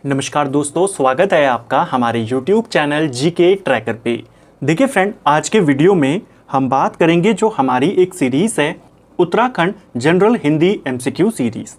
नमस्कार दोस्तों, स्वागत है आपका हमारे YouTube चैनल जीके ट्रैकर पे। देखिए फ्रेंड, आज के वीडियो में हम बात करेंगे जो हमारी एक सीरीज़ है Uttarakhand general Hindi MCQ series.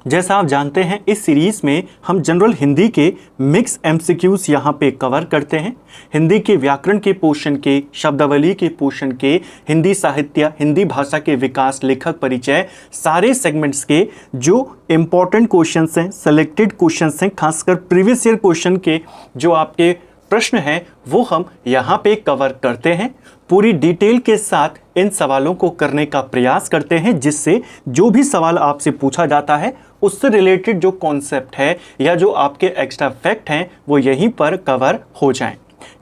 जैसा आप जानते हैं, इस सीरीज़ में हम जनरल हिंदी के मिक्स MCQs यहाँ पे कवर करते हैं। हिंदी के व्याकरण के पोर्शन के, शब्दावली के पोर्शन के, हिंदी साहित्य, हिंदी भाषा के विकास, लेखक परिचय, सारे सेगमेंट्स के जो इम्पॉर्टेंट क्वेश्चंस हैं, सेलेक्टेड क्वेश्चंस हैं, खासकर प्रीवियस ईयर क्वेश्चन के जो आपके प्रश्न हैं वो हम यहाँ पे कवर करते हैं। पूरी डिटेल के साथ इन सवालों को करने का प्रयास करते हैं, जिससे जो भी सवाल आपसे पूछा जाता है उससे रिलेटेड जो कॉन्सेप्ट है या जो आपके एक्स्ट्रा फैक्ट हैं वो यहीं पर कवर हो जाएं।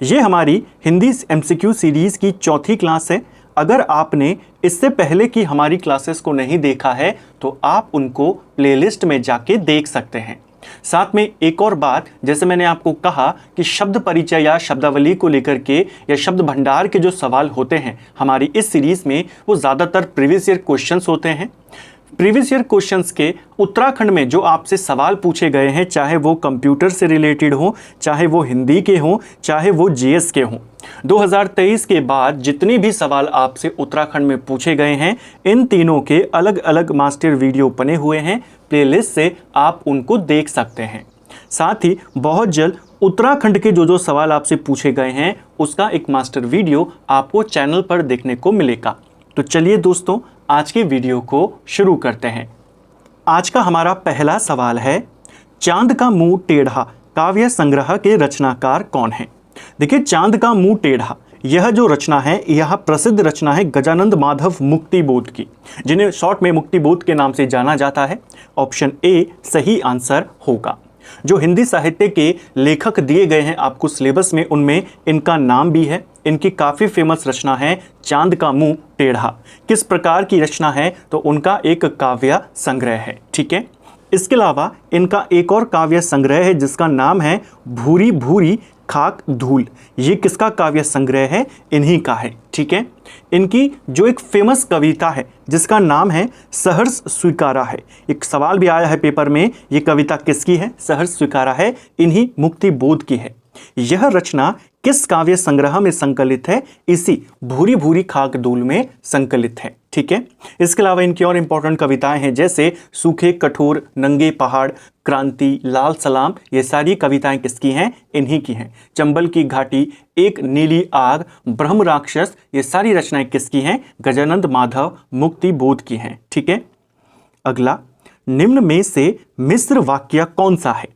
ये हमारी हिंदी MCQ सीरीज़ की चौथी क्लास है। अगर आपने इससे पहले की हमारी क्लासेस को नहीं देखा है तो आप उनको प्लेलिस्ट में जाके देख सकते हैं। साथ में एक और बात, जैसे मैंने आपको कहा कि शब्द परिचय या शब्दावली को लेकर के या शब्द भंडार के जो सवाल होते हैं हमारी इस सीरीज़ में, वो ज़्यादातर प्रीवियस ईयर क्वेश्चंस होते हैं। प्रीवियस ईयर क्वेश्चंस के उत्तराखंड में जो आपसे सवाल पूछे गए हैं, चाहे वो कंप्यूटर से रिलेटेड हो, चाहे वो हिंदी के हों, चाहे वो GS के हों, 2023 के बाद जितने भी सवाल आपसे उत्तराखंड में पूछे गए हैं, इन तीनों के अलग अलग मास्टर वीडियो बने हुए हैं। प्लेलिस्ट से आप उनको देख सकते हैं। साथ ही बहुत जल्द उत्तराखंड के जो सवाल आपसे पूछे गए हैं उसका एक मास्टर वीडियो आपको चैनल पर देखने को मिलेगा। तो चलिए दोस्तों, आज के वीडियो को शुरू करते हैं। आज का हमारा पहला सवाल है, चांद का मुंह टेढ़ा काव्य संग्रह के रचनाकार कौन है? देखिए, चांद का मुंह टेढ़ा यह जो रचना है, यह प्रसिद्ध रचना है गजानंद माधव मुक्तिबोध की, जिन्हें शॉर्ट में मुक्तिबोध के नाम से जाना जाता है। ऑप्शन ए सही आंसर होगा। जो हिंदी साहित्य के लेखक दिए गए हैं आपको सिलेबस में, उनमें इनका नाम भी है। इनकी काफ़ी फेमस रचना है चांद का मुंह टेढ़ा। किस प्रकार की रचना है? तो उनका एक काव्य संग्रह है। ठीक है, इसके अलावा इनका एक और काव्य संग्रह है जिसका नाम है भूरी भूरी खाक धूल। ये किसका काव्य संग्रह है? इन्हीं का है। ठीक है, इनकी जो एक फेमस कविता है जिसका नाम है सहर्ष स्वीकारा है। एक सवाल भी आया है पेपर में, ये कविता किसकी है? सहर्ष स्वीकारा है, इन्हीं मुक्तिबोध की है। यह रचना किस काव्य संग्रह में संकलित है? इसी भूरी भूरी खाक धूल में संकलित है। ठीक है, इसके अलावा इनकी और इंपॉर्टेंट कविताएं हैं, जैसे सूखे कठोर, नंगे पहाड़, क्रांति, लाल सलाम। ये सारी कविताएं किसकी हैं? इन्हीं की हैं। चंबल की घाटी, एक नीली आग, ब्रह्म राक्षस, ये सारी रचनाएं किसकी हैं? गजानंद माधव मुक्तिबोध की हैं। ठीक है, अगला, निम्न में से मिश्र वाक्य कौन सा है?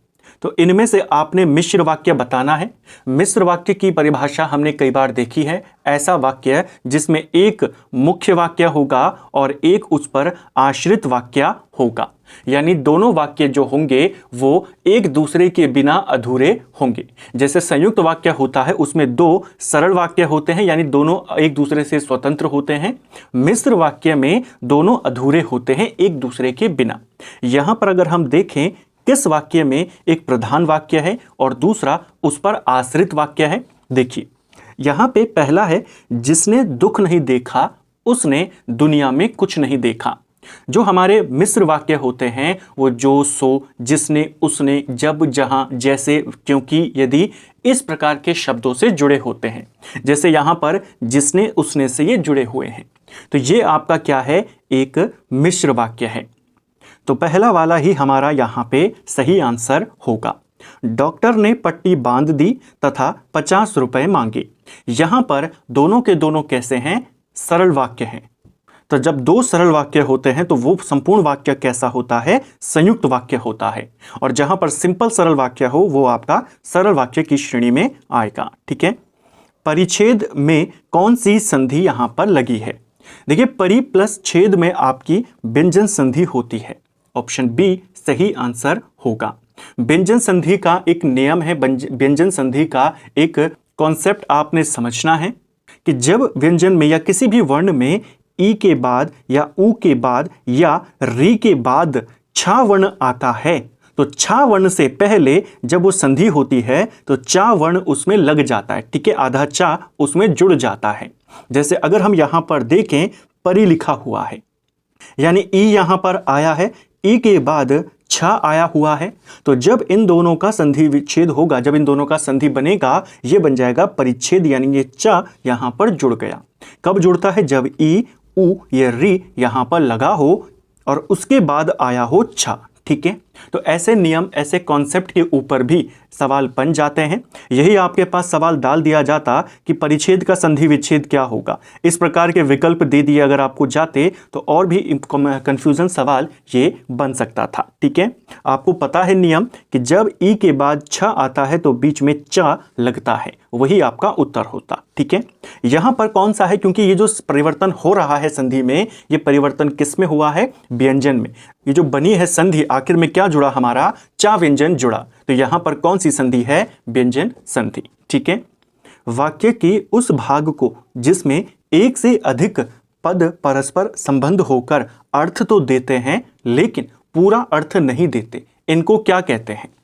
तो इनमें से आपने मिश्र वाक्य बताना है। मिश्र वाक्य की परिभाषा हमने कई बार देखी है। ऐसा वाक्य जिसमें एक मुख्य वाक्य होगा और एक उस पर आश्रित वाक्य होगा, यानी दोनों वाक्य जो होंगे वो एक दूसरे के बिना अधूरे होंगे। जैसे संयुक्त वाक्य होता है, उसमें दो सरल वाक्य होते हैं, यानी दोनों एक दूसरे से स्वतंत्र होते हैं। मिश्र वाक्य में दोनों अधूरे होते हैं एक दूसरे के बिना। यहाँ पर अगर हम देखें, किस वाक्य में एक प्रधान वाक्य है और दूसरा उस पर आश्रित वाक्य है? देखिए, यहाँ पे पहला है, जिसने दुख नहीं देखा उसने दुनिया में कुछ नहीं देखा। जो हमारे मिश्र वाक्य होते हैं वो जो, सो, जिसने, उसने, जब, जहां, जैसे, क्योंकि, यदि, इस प्रकार के शब्दों से जुड़े होते हैं। जैसे यहाँ पर जिसने, उसने से ये जुड़े हुए हैं, तो ये आपका क्या है? एक मिश्र वाक्य है। तो पहला वाला ही हमारा यहाँ पे सही आंसर होगा। डॉक्टर ने पट्टी बांध दी तथा 50 रुपए मांगे। यहाँ पर दोनों के दोनों कैसे हैं? सरल वाक्य हैं। तो जब दो सरल वाक्य होते हैं तो वो संपूर्ण वाक्य कैसा होता है? संयुक्त वाक्य होता है। और जहाँ पर सिंपल सरल वाक्य हो वो आपका सरल वाक्य की श्रेणी में आएगा। ठीक है, परिच्छेद में कौन सी संधि यहाँ पर लगी है? देखिए, परि प्लस छेद में आपकी व्यंजन संधि होती है। ऑप्शन बी सही आंसर होगा। व्यंजन संधि का एक नियम है, व्यंजन संधि का एक कॉन्सेप्ट आपने समझना है कि जब व्यंजन में या किसी भी वर्ण में ई के बाद या ऊ के बाद या री के बाद छा वर्ण आता है, तो छा वर्ण से पहले जब वो संधि होती है तो चा वर्ण उसमें लग जाता है। ठीक है, आधा चा उसमें जुड़ जाता है। जैसे अगर हम यहाँ पर देखें, परि लिखा हुआ है, यानी ई यहाँ पर आया है, ई के बाद छ आया हुआ है, तो जब इन दोनों का संधि विच्छेद होगा, जब इन दोनों का संधि बनेगा, ये बन जाएगा परिच्छेद, यानी ये च यहां पर जुड़ गया। कब जुड़ता है? जब ई, उ, ये री यहां पर लगा हो और उसके बाद आया हो छ। ठीक है, तो ऐसे नियम, ऐसे कॉन्सेप्ट के ऊपर भी सवाल बन जाते हैं। यही आपके पास सवाल डाल दिया जाता कि परिच्छेद का संधि विच्छेद क्या होगा, इस प्रकार के विकल्प दे दिए अगर आपको जाते तो और भी कंफ्यूजन सवाल ये बन सकता था। ठीक है, आपको पता है नियम कि जब ई के बाद छ आता है तो बीच में च लगता है, वही आपका उत्तर होता। ठीक है, यहां पर कौन सा है, क्योंकि ये जो परिवर्तन हो रहा है संधि में, ये परिवर्तन किस में हुआ है? व्यंजन में। ये जो बनी है संधि, आखिर में क्या जुड़ा हमारा? चा व्यंजन जुड़ा, तो यहां पर कौन सी संधि है? व्यंजन संधि। ठीक है, वाक्य के उस भाग को जिसमें एक से अधिक पद परस्पर संबंध होकर अर्थ तो देते हैं लेकिन पूरा अर्थ नहीं देते, इनको क्या कहते हैं?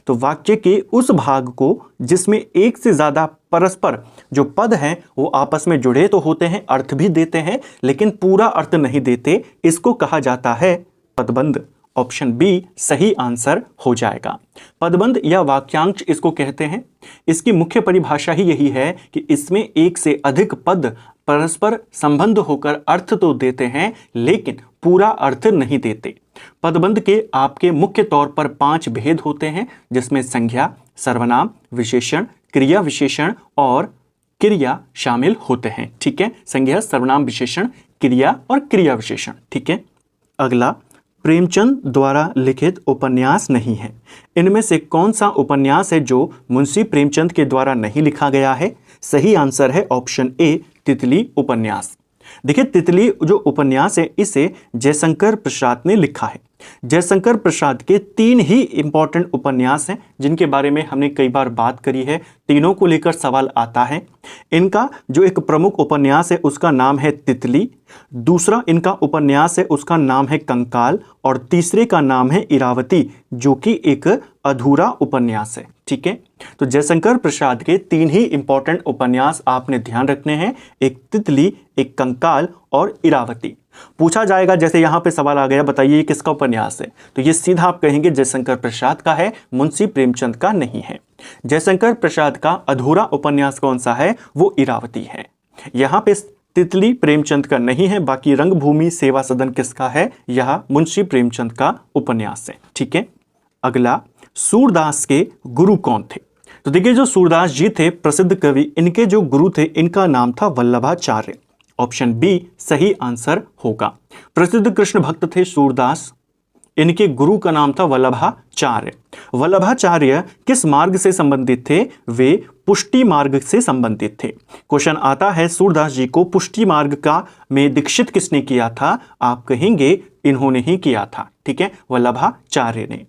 तो वाक्य के उस भाग को जिसमें एक से ज्यादा परस्पर जो पद हैं वो आपस में जुड़े तो होते हैं, अर्थ भी देते हैं, लेकिन पूरा अर्थ नहीं देते, इसको कहा जाता है पदबंध। ऑप्शन बी सही आंसर हो जाएगा। पदबंध या वाक्यांश इसको कहते हैं। इसकी मुख्य परिभाषा ही यही है कि इसमें एक से अधिक पद परस्पर संबंध होकर अर्थ तो देते हैं लेकिन पूरा अर्थ नहीं देते। पदबंध के आपके मुख्य तौर पर 5 भेद होते हैं, जिसमें संज्ञा, सर्वनाम, विशेषण, क्रिया विशेषण और क्रिया शामिल होते हैं। ठीक है, संज्ञा, सर्वनाम, विशेषण, क्रिया और क्रिया विशेषण। ठीक है, अगला, प्रेमचंद द्वारा लिखित उपन्यास नहीं है। इनमें से कौन सा उपन्यास है जो मुंशी प्रेमचंद के द्वारा नहीं लिखा गया है? सही आंसर है ऑप्शन ए, तितली उपन्यास। देखिए, तितली जो उपन्यास है इसे जयशंकर प्रसाद ने लिखा है। जयशंकर प्रसाद के 3 ही इंपॉर्टेंट उपन्यास हैं जिनके बारे में हमने कई बार बात करी है, तीनों को लेकर सवाल आता है। इनका जो एक प्रमुख उपन्यास है उसका नाम है तितली, दूसरा इनका उपन्यास है उसका नाम है कंकाल और तीसरे का नाम है इरावती, जो कि एक अधूरा उपन्यास है। ठीक है, तो जयशंकर प्रसाद के 3 ही इंपॉर्टेंट उपन्यास आपने ध्यान रखने हैं, एक तितली, एक कंकाल और इरावती। पूछा जाएगा, जैसे यहां पे सवाल आ गया, बताइए ये किसका उपन्यास है, तो ये सीधा आप कहेंगे जयशंकर प्रसाद का है, मुंशी प्रेमचंद का नहीं है। जयशंकर प्रसाद का अधूरा उपन्यास कौन सा है? वो इरावती है। यहां पे तितली प्रेमचंद का नहीं है, बाकी रंगभूमि सेवा सदन किसका है? यह मुंशी प्रेमचंद का उपन्यास है। ठीक है, अगला, सूरदास के गुरु कौन थे? तो देखिए, जो सूरदास जी थे प्रसिद्ध कवि, इनके जो गुरु थे इनका नाम था वल्लभाचार्य। ऑप्शन बी सही आंसर होगा। प्रसिद्ध कृष्ण भक्त थे सूरदास, इनके गुरु का नाम था वल्लभाचार्य। वल्लभाचार्य किस मार्ग से संबंधित थे? वे पुष्टि मार्ग से संबंधित थे। क्वेश्चन आता है सूरदास जी को पुष्टि मार्ग का में दीक्षित किसने किया था? आप कहेंगे इन्होंने ही किया था। ठीक है, वल्लभाचार्य ने।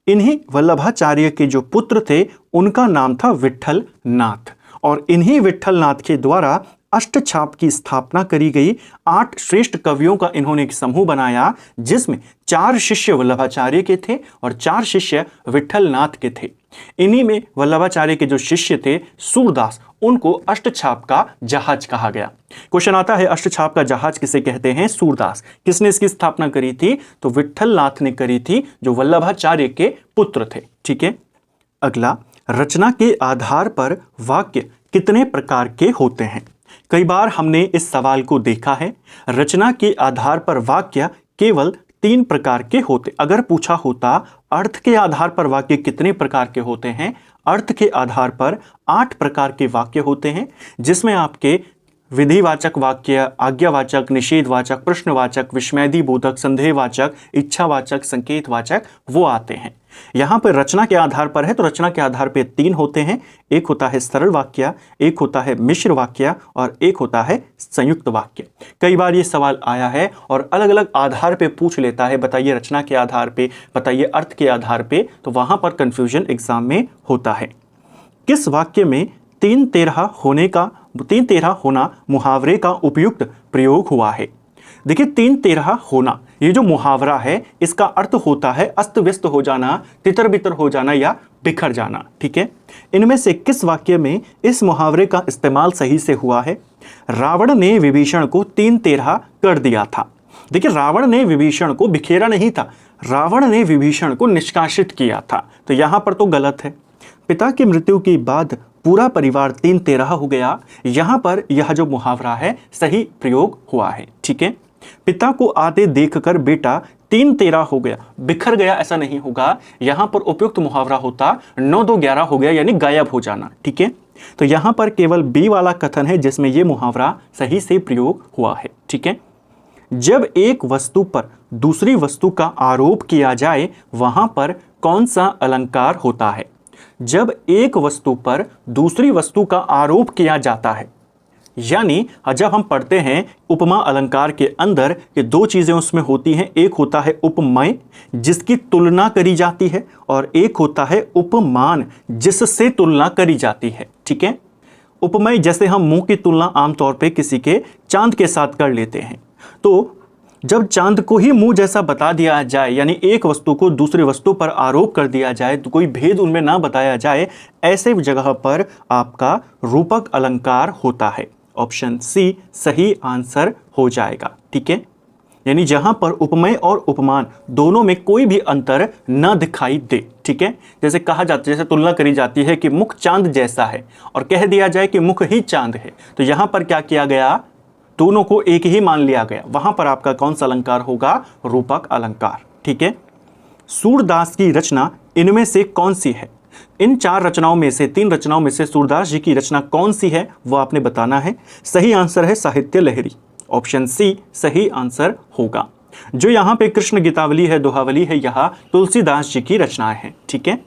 इन्हीं वल्लभाचार्य के जो पुत्र थे उनका नाम था विट्ठल नाथ, और इन्हीं विट्ठल नाथ के द्वारा अष्टछाप की स्थापना करी गई। 8 श्रेष्ठ कवियों का इन्होंने एक समूह बनाया, जिसमें 4 शिष्य वल्लभाचार्य के थे और 4 शिष्य विट्ठल नाथ के थे। इन्हीं में वल्लभाचार्य के जो शिष्य थे सूरदास, उनको अष्टछाप का जहाज कहा गया। क्वेश्चन आता है अष्टछाप का जहाज किसे कहते हैं? सूरदास। किसने इसकी स्थापना करी थी? तो विट्ठल नाथ ने करी थी, जो वल्लभाचार्य के पुत्र थे। ठीक है, अगला, रचना के आधार पर वाक्य कितने प्रकार के होते हैं? कई बार हमने इस सवाल को देखा है। रचना के आधार पर वाक्य केवल 3 प्रकार के होते। अगर पूछा होता अर्थ के आधार पर वाक्य कितने प्रकार के होते हैं, अर्थ के आधार पर 8 प्रकार के वाक्य होते हैं, जिसमें आपके विधिवाचक वाक्य, आज्ञावाचक, निषेधवाचक, प्रश्नवाचक, विस्मयदिबोधक, संदेहवाचक, इच्छावाचक, संकेतवाचक वो आते हैं। यहाँ पर रचना के आधार पर है तो रचना के आधार पर 3 होते हैं। एक होता है सरल वाक्य, एक होता है मिश्र वाक्य और एक होता है संयुक्त वाक्य। कई बार ये सवाल आया है और अलग अलग आधार पे पूछ लेता है, बताइए रचना के आधार पे, बताइए अर्थ के आधार पे, तो वहाँ पर कन्फ्यूजन एग्जाम में होता है। किस वाक्य में 3-13 होना मुहावरे का उपयुक्त प्रयोग हुआ है? देखिए, 3-13 होना ये जो मुहावरा है इसका अर्थ होता है अस्त व्यस्त हो जाना, तितर बितर हो जाना या बिखर जाना। ठीक है, इनमें से किस वाक्य में इस मुहावरे का इस्तेमाल सही से हुआ है? रावण ने विभीषण को 3-13 कर दिया था। देखिए, रावण ने विभीषण को बिखेरा नहीं था, रावण ने विभीषण को निष्कासित किया था, तो यहाँ पर तो गलत है। पिता की मृत्यु के बाद पूरा परिवार 3-13 हो गया, यहाँ पर यह जो मुहावरा है सही प्रयोग हुआ है। ठीक है, पिता को आते देखकर बेटा 3-13 हो गया, बिखर गया ऐसा नहीं होगा, यहाँ पर उपयुक्त मुहावरा होता 9-2-11 हो गया, यानी गायब हो जाना। ठीक है, तो यहाँ पर केवल बी वाला कथन है जिसमें यह मुहावरा सही से प्रयोग हुआ है। ठीक है, जब एक वस्तु पर दूसरी वस्तु का आरोप किया जाए वहां पर कौन सा अलंकार होता है? जब एक वस्तु पर दूसरी वस्तु का आरोप किया जाता है, यानी जब हम पढ़ते हैं उपमा अलंकार के अंदर ये दो चीजें उसमें होती हैं, एक होता है उपमेय जिसकी तुलना करी जाती है, और एक होता है उपमान जिससे तुलना करी जाती है। ठीक है, उपमेय जैसे हम मुंह की तुलना आमतौर पे किसी के चांद के साथ कर लेते हैं, तो जब चांद को ही मुंह जैसा बता दिया जाए, यानी एक वस्तु को दूसरी वस्तु पर आरोप कर दिया जाए, तो कोई भेद उनमें ना बताया जाए, ऐसे जगह पर आपका रूपक अलंकार होता है। ऑप्शन सी सही आंसर हो जाएगा। ठीक है, यानी जहां पर उपमेय और उपमान दोनों में कोई भी अंतर न दिखाई दे। ठीक है, जैसे कहा जाता है, जैसे तुलना करी जाती है कि मुख चांद जैसा है और कह दिया जाए कि मुख ही चांद है, तो यहां पर क्या किया गया, दोनों को एक ही मान लिया गया, वहां पर आपका कौन सा अलंकार होगा, रूपक अलंकार। ठीक है, सूरदास की रचना इनमें से कौन सी है? इन 4 रचनाओं में से 3 रचनाओं में से सूरदास जी की रचना कौन सी है वो आपने बताना है। सही आंसर है साहित्य लहरी। ऑप्शन सी सही आंसर होगा। जो यहाँ पे कृष्ण गीतावली है, दोहावली है, यह तुलसीदास जी की रचनाएं हैं। ठीक है,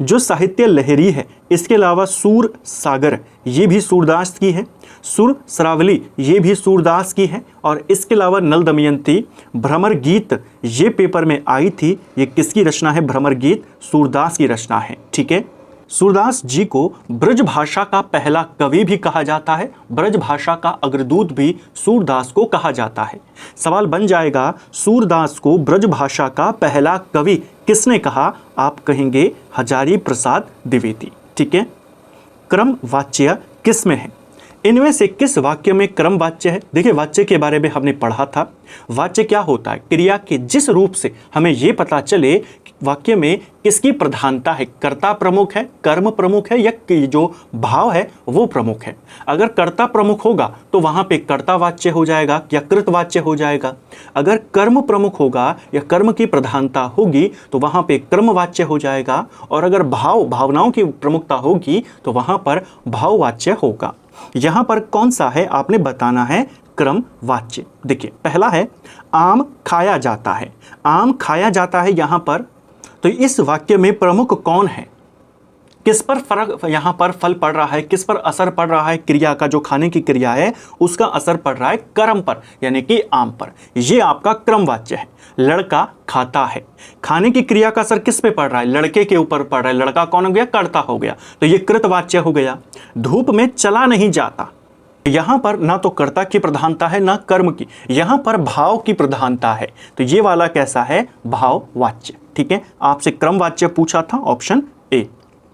जो साहित्य लहरी है, इसके अलावा सूर सागर ये भी सूरदास की है, सुर सरावली ये भी सूरदास की है, और इसके अलावा नल दमयंती, भ्रमर गीत ये पेपर में आई थी, ये किसकी रचना है? भ्रमर गीत सूरदास की रचना है। ठीक है, सूरदास जी को ब्रज भाषा का पहला कवि भी कहा जाता है, ब्रज भाषा का अग्रदूत भी सूरदास को कहा जाता है। सवाल बन जाएगा, सूरदास को ब्रज भाषा का पहला कवि किसने कहा? आप कहेंगे हजारी प्रसाद द्विवेदी। ठीक है, क्रम वाच्य किस में है? इनमें से किस वाक्य में क्रम वाच्य है? देखिए, वाच्य के बारे में हमने पढ़ा था। वाच्य क्या होता है? क्रिया के जिस रूप से हमें यह पता चले वाक्य में किसकी प्रधानता है, कर्ता प्रमुख है, कर्म प्रमुख है, या जो भाव है वो प्रमुख है। अगर कर्ता प्रमुख होगा तो वहां पे कर्ता वाच्य हो जाएगा या कृत वाच्य हो जाएगा। अगर कर्म प्रमुख होगा या कर्म की प्रधानता होगी तो वहां पे कर्म वाच्य हो जाएगा, और अगर भावनाओं की प्रमुखता होगी तो वहां पर भाव वाच्य होगा। यहां पर कौन सा है आपने बताना है, क्रम वाच्य। देखिए, पहला है आम खाया जाता है। आम खाया जाता है यहां पर, तो इस वाक्य में प्रमुख कौन है? किस पर फर्क यहां पर फल पड़ रहा है, किस पर असर पड़ रहा है? क्रिया का, जो खाने की क्रिया है उसका असर पड़ रहा है कर्म पर, यानी कि आम पर। यह आपका क्रम वाच्य है। लड़का खाता है, खाने की क्रिया का असर किस पे पड़ रहा है? लड़के के ऊपर पड़ रहा है। लड़का कौन हो गया? कर्ता हो गया, तो यह कृत वाच्य हो गया। धूप में चला नहीं जाता, यहां पर ना तो कर्ता की प्रधानता है ना कर्म की, यहां पर भाव की प्रधानता है, तो ये वाला कैसा है? भाव वाच्य। ठीक है, आपसे क्रम वाच्य पूछा था, ऑप्शन ए।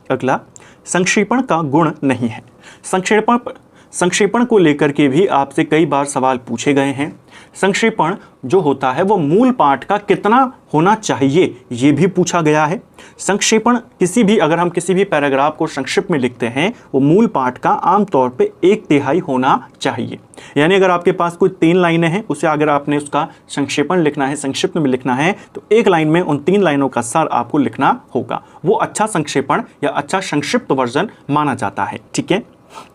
अगला, संक्षेपण का गुण नहीं है। संक्षेपण को लेकर के भी आपसे कई बार सवाल पूछे गए हैं। संक्षेपण जो होता है वो मूल पाठ का कितना होना चाहिए, ये भी पूछा गया है। संक्षेपण किसी भी, अगर हम किसी भी पैराग्राफ को संक्षिप्त में लिखते हैं, वो मूल पाठ का आमतौर पे 1/3 होना चाहिए। यानी अगर आपके पास कोई 3 लाइनें हैं, उसे अगर आपने उसका संक्षेपण लिखना है, संक्षिप्त में लिखना है, तो 1 लाइन में उन 3 लाइनों का सार आपको लिखना होगा। वो अच्छा संक्षेपण या अच्छा संक्षिप्त वर्जन माना जाता है। ठीक है,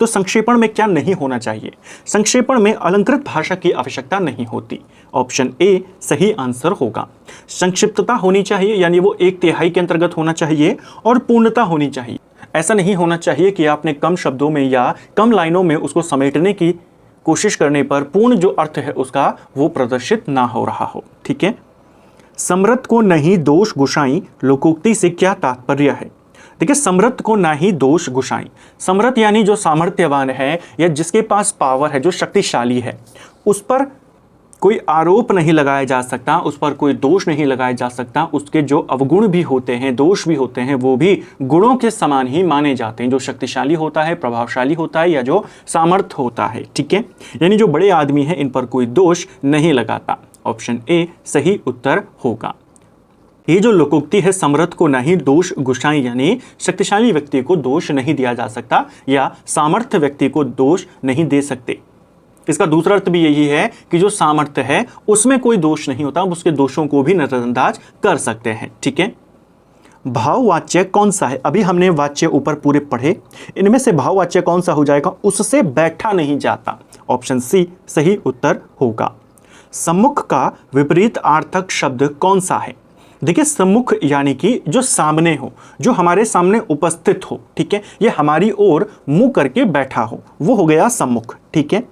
तो संक्षेपण में क्या नहीं होना चाहिए? संक्षेपण में अलंकृत भाषा की आवश्यकता नहीं होती। ऑप्शन ए सही आंसर होगा। संक्षिप्तता होनी चाहिए, यानी वो 1/3 के अंतर्गत होना चाहिए, और पूर्णता होनी चाहिए। ऐसा नहीं होना चाहिए कि आपने कम शब्दों में या कम लाइनों में उसको समेटने की कोशिश करने पर पूर्ण जो अर्थ है उसका वो प्रदर्शित ना हो रहा हो। ठीक है, समर्थ को नहीं दोष गुसाई लोकोक्ति से क्या तात्पर्य है? देखिए, समर्थ को ना ही दोष गुसाई। समर्थ यानी जो सामर्थ्यवान है या जिसके पास पावर है, जो शक्तिशाली है, उस पर कोई आरोप नहीं लगाया जा सकता, उस पर कोई दोष नहीं लगाया जा सकता। उसके जो अवगुण भी होते हैं, दोष भी होते हैं, वो भी गुणों के समान ही माने जाते हैं। जो शक्तिशाली होता है, प्रभावशाली होता है, या जो सामर्थ्य होता है। ठीक है, यानी जो बड़े आदमी हैं इन पर कोई दोष नहीं लगाता। ऑप्शन ए सही उत्तर होगा। ये जो लोकोक्ति है, समर्थ को नहीं दोष गुसाई, यानी शक्तिशाली व्यक्ति को दोष नहीं दिया जा सकता या सामर्थ्य व्यक्ति को दोष नहीं दे सकते। इसका दूसरा अर्थ भी यही है कि जो सामर्थ्य है उसमें कोई दोष नहीं होता, उसके दोषों को भी नजरअंदाज कर सकते हैं। ठीक है, भाववाच्य कौन सा है? अभी हमने वाच्य ऊपर पूरे पढ़े, इनमें से भाववाच्य कौन सा हो जाएगा? उससे बैठा नहीं जाता। ऑप्शन सी सही उत्तर होगा। सम्मुख का विपरीत आर्थक शब्द कौन सा है? देखिए, सम्मुख यानी कि जो सामने हो, जो हमारे सामने उपस्थित हो। ठीक है, ये हमारी ओर मुंह करके बैठा हो, वो हो गया सम्मुख। ठीक है,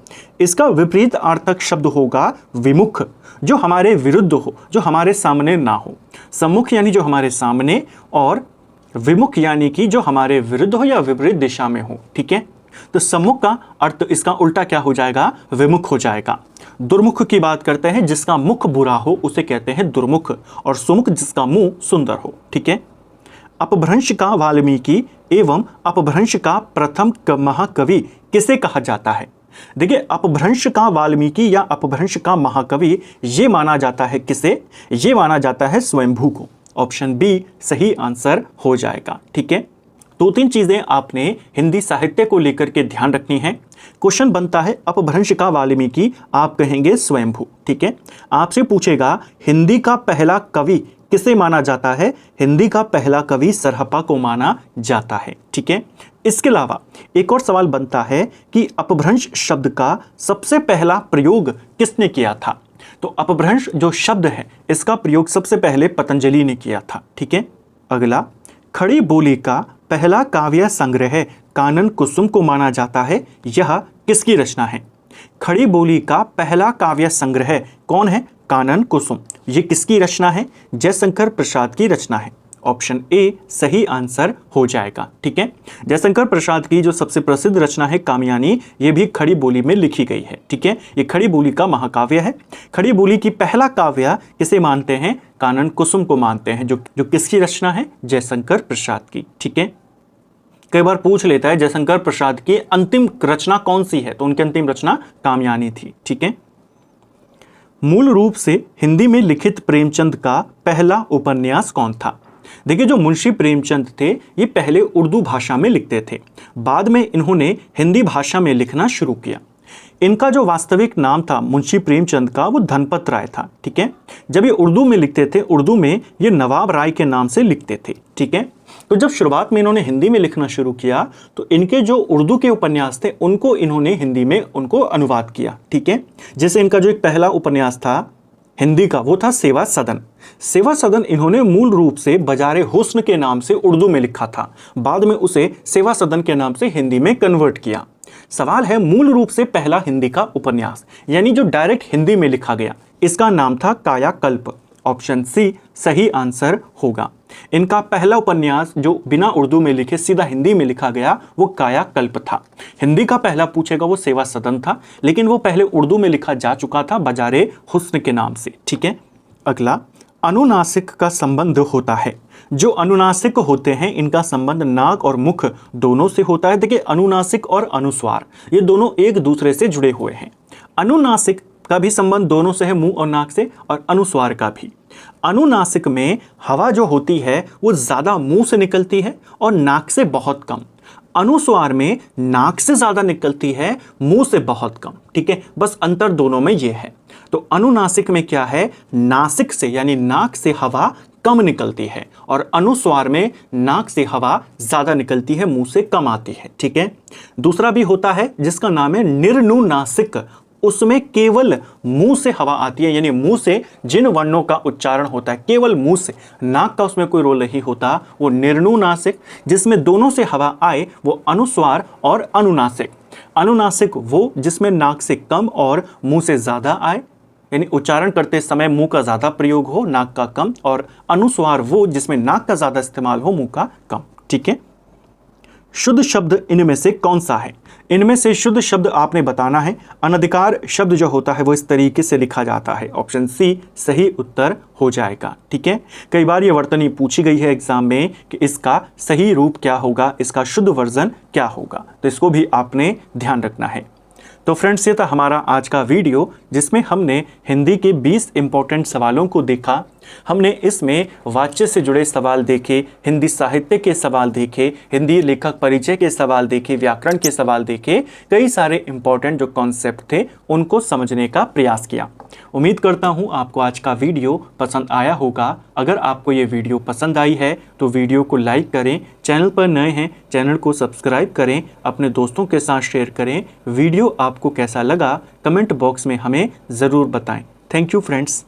इसका विपरीत अर्थक शब्द होगा विमुख, जो हमारे विरुद्ध हो, जो हमारे सामने ना हो। सम्मुख यानी जो हमारे सामने, और विमुख यानी कि जो हमारे विरुद्ध हो या विपरीत दिशा में हो। ठीक है, तो सम्मुख का अर्थ इसका उल्टा क्या हो जाएगा? विमुख हो जाएगा। दुर्मुख की बात करते हैं, जिसका मुख बुरा हो उसे कहते हैं दुर्मुख, और सुमुख जिसका मुंह सुंदर हो। ठीक है, अपभ्रंश का वाल्मीकि एवं अपभ्रंश का प्रथम महाकवि किसे कहा जाता है? देखिए, अपभ्रंश का वाल्मीकि या अपभ्रंश का महाकवि ये माना जाता है किसे? ये माना जाता है स्वयंभू को। ऑप्शन बी सही आंसर हो जाएगा। ठीक है, दो तीन चीजें आपने हिंदी साहित्य को लेकर के ध्यान रखनी है। क्वेश्चन बनता है अपभ्रंश का वाल्मीकि, आप कहेंगे स्वयंभू। ठीक है, आपसे पूछेगा हिंदी का पहला कवि किसे माना जाता है? हिंदी का पहला कवि सरहप्पा को माना जाता है। ठीक है, इसके अलावा एक और सवाल बनता है कि अपभ्रंश शब्द का सबसे पहला प्रयोग किसने किया था? तो अपभ्रंश जो शब्द है इसका प्रयोग सबसे पहले पतंजलि ने किया था। ठीक है, अगला, खड़ी बोली का पहला काव्य संग्रह कानन कुसुम को माना जाता है, यह किसकी रचना है? खड़ी बोली का पहला काव्य संग्रह कौन है? कानन कुसुम। ये किसकी रचना है? जयशंकर प्रसाद की रचना है। ऑप्शन ए सही आंसर हो जाएगा। ठीक है, जयशंकर प्रसाद की जो सबसे प्रसिद्ध रचना है कामयानी, ये भी खड़ी बोली में लिखी गई है। ठीक है, ये खड़ी बोली का महाकाव्य है। खड़ी बोली की पहला काव्य किसे मानते हैं? कानन कुसुम को मानते हैं, जो किसकी रचना है? जयशंकर प्रसाद की। ठीक है, कई बार पूछ लेता है जयशंकर प्रसाद की अंतिम रचना कौन सी है, तो उनकी अंतिम रचना कामयानी थी। ठीक है, मूल रूप से हिंदी में लिखित प्रेमचंद का पहला उपन्यास कौन था? देखिए, जो मुंशी प्रेमचंद थे ये पहले उर्दू भाषा में लिखते थे, बाद में इन्होंने हिंदी भाषा में लिखना शुरू किया। इनका जो वास्तविक नाम था मुंशी प्रेमचंद का, वो धनपत राय था। ठीक है, जब ये उर्दू में लिखते थे, उर्दू में ये नवाब राय के नाम से लिखते थे। ठीक है, तो जब शुरुआत में इन्होंने हिंदी में लिखना शुरू किया तो इनके जो उर्दू के उपन्यास थे उनको इन्होंने हिंदी में उनको अनुवाद किया। ठीक है, जैसे इनका जो एक पहला उपन्यास था हिंदी का, वो था सेवा सदन। सेवा सदन इन्होंने मूल रूप से बाजारे हुस्न के नाम से उर्दू में लिखा था, बाद में उसे सेवा सदन के नाम से हिंदी में कन्वर्ट किया। सवाल है, मूल रूप से पहला हिंदी का उपन्यास यानी जो डायरेक्ट हिंदी में लिखा गया, इसका नाम था कायाकल्प। ऑप्शन सी सही आंसर होगा। इनका पहला उपन्यास जो बिना उर्दू में लिखे सीधा हिंदी में लिखा गया वो कायाकल्प था। हिंदी का पहला पूछेगा वो सेवा सदन था, लेकिन वो पहले उर्दू में लिखा जा चुका था बाजारे हुस्न के नाम से। ठीक है, अगला, अनुनासिक का संबंध होता है। जो अनुनासिक होते हैं इनका संबंध नाक और मुख दोनों से होता है। देखिए, अनुनासिक और अनुस्वार ये दोनों एक दूसरे से जुड़े हुए हैं। अनुनासिक का भी संबंध दोनों से है, मुंह और नाक से, और अनुस्वार का भी। अनुनासिक में हवा जो होती है वो ज़्यादा मुंह से निकलती है और नाक से बहुत कम। अनुस्वार में नाक से ज़्यादा निकलती है, मुंह से बहुत कम। ठीक है, बस अंतर दोनों में ये है। तो अनुनासिक में क्या है? नासिक से यानी नाक से हवा कम निकलती है, और अनुस्वार में नाक से हवा ज़्यादा निकलती है, मुंह से कम आती है। ठीक है, दूसरा भी होता है जिसका नाम है निर्नुनासिक। उसमें केवल मुंह से हवा आती है, यानी मुंह से जिन वर्णों का उच्चारण होता है केवल मुंह से, नाक का उसमें कोई रोल नहीं होता, वो निर्नुनासिक। जिसमें दोनों से हवा आए वो अनुस्वार और अनुनासिक। अनुनासिक वो जिसमें नाक से कम और मुंह से ज़्यादा आए, यानी उच्चारण करते समय मुंह का ज़्यादा प्रयोग हो, नाक का कम। और अनुस्वार वो जिसमें नाक का ज़्यादा इस्तेमाल हो, मुंह का कम। ठीक है, शुद्ध शब्द इनमें से कौन सा है? इनमें से शुद्ध शब्द आपने बताना है। अनधिकार शब्द जो होता है वो इस तरीके से लिखा जाता है। ऑप्शन सी सही उत्तर हो जाएगा। ठीक है, कई बार ये वर्तनी पूछी गई है एग्जाम में कि इसका सही रूप क्या होगा, इसका शुद्ध वर्जन क्या होगा, तो इसको भी आपने ध्यान रखना है। तो फ्रेंड्स, ये था हमारा आज का वीडियो जिसमें हमने हिंदी के 20 इम्पोर्टेंट सवालों को देखा। हमने इसमें वाच्य से जुड़े सवाल देखे, हिंदी साहित्य के सवाल देखे, हिंदी लेखक परिचय के सवाल देखे, व्याकरण के सवाल देखे, कई सारे इम्पोर्टेंट जो कॉन्सेप्ट थे उनको समझने का प्रयास किया। उम्मीद करता हूँ आपको आज का वीडियो पसंद आया होगा। अगर आपको ये वीडियो पसंद आई है तो वीडियो को लाइक करें, चैनल पर नए हैं चैनल को सब्सक्राइब करें, अपने दोस्तों के साथ शेयर करें। वीडियो आपको कैसा लगा कमेंट बॉक्स में हमें ज़रूर बताएं। Thank you friends.